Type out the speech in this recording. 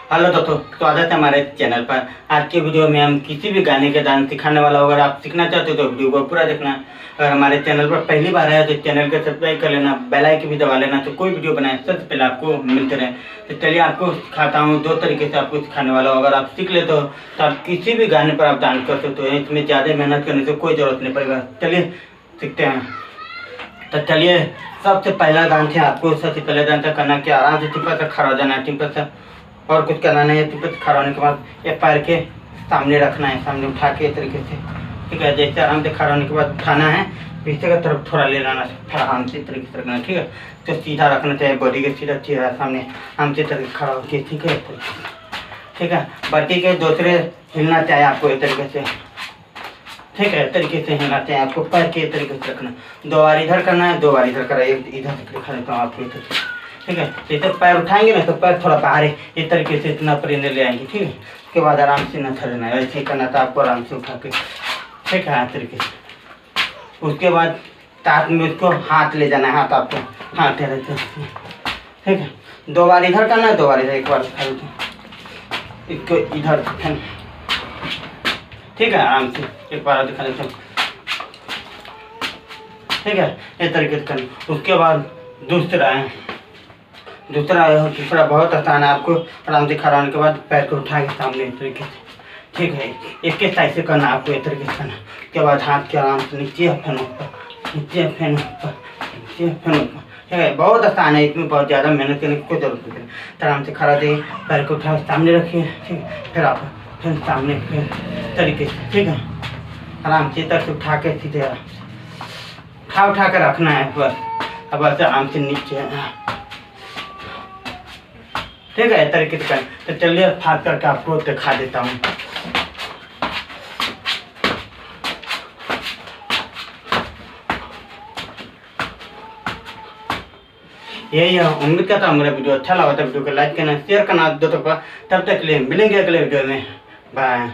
Hello दोस्तों, स्वागत है हमारे चैनल पर। आज के वीडियो में हम किसी भी गाने के डांस सिखाने वाला हो। अगर आप सीखना चाहते हो तो वीडियो को पूरा देखना। अगर हमारे चैनल पर पहली बार है तो चैनल को सब्सक्राइब कर लेना, बेल आइकन भी दबा लेना, तो कोई वीडियो बनाए सबसे पहले आपको मिलते रहे। तो चलिए आपको सिखाता हूँ। दो तरीके से आपको सिखाने वाला हो। अगर आप सीख लेते हो तो आप किसी भी गाने पर आप डांस कर सकते हो। इसमें ज़्यादा मेहनत करने की कोई ज़रूरत नहीं पड़ेगा। चलिए सीखते हैं। तो चलिए, सबसे पहला डांस है। आपको सबसे पहले डांस करना क्या, आराम से टिप्पा से खड़ा हो जाना है। टिप्पा से और कुछ करना नहीं है। टिप्पा से खड़ा होने के बाद ये पैर के सामने रखना है, सामने उठा के इस तरीके से, ठीक है। जैसे आराम से खड़ा होने के बाद उठाना है, पीछे की तरफ थोड़ा ले लाना है, थोड़ा आराम से इस तरीके से रखना है, ठीक है। तो सीधा रखना चाहिए, बॉडी के सीधा चेहरा सामने आराम से तरीके खड़ा होकर, ठीक है, ठीक है। बाकी के दूसरे हिलना चाहिए आपको इस तरीके से, ठीक है। तरीके से हिलाना चाहिए आपको, पैर के तरीके से रखना। 2 बार इधर करना है, 2 बार इधर करना है। इधर से दिखा देता हूँ आपको, ठीक है। तो इधर पैर उठाएंगे ना तो पैर थोड़ा बाहर इस तरीके से इतना परिंदे ले आएंगे, ठीक है। उसके बाद आराम से न थरना है, ऐसे ही करना था आपको, आराम से उठा के, ठीक है, इस तरीके से। उसके बाद साथ में उसको हाथ ले जाना है, हाथ आपको हाथ रहते हैं, ठीक है। 2 बार इधर करना है, 2 बार इधर, एक बार इसको इधर, ठीक है। आराम से एक बार दिखा देता हूँ, ठीक है, इस तरीके से करना। उसके बाद दूसरा बहुत आसान है। आपको आराम से खड़ा होने के बाद पैर को उठा के सामने इस तरीके से, ठीक है, इसके साइड से करना आपको, इस तरीके से करना। उसके बाद हाथ के आराम से नीचे फैन ऊपर, नीचे फैन ऊपर, नीचे फैन ऊपर, ठीक है। बहुत आसान है, इसमें बहुत ज़्यादा मेहनत करने की कोई जरूरत नहीं है। तो आराम से खड़ा रहिए, पैर को उठा सामने रखिए, ठीक है। फिर आप फिर सामने, फिर तरीके से, ठीक है। आराम से इधर से उठा के सीधे उठा कर रखना है बस। अब बस आराम से नीचे, ठीक है, इस तरीके से। तो चलिए फाड़ करके आपको दिखा देता हूँ। यही है। उम्मीद करता हूँ मेरा वीडियो अच्छा लगा तो वीडियो को लाइक करना, शेयर करना दोस्तों को। तब तक के लिए मिलेंगे अगले वीडियो में। बाय।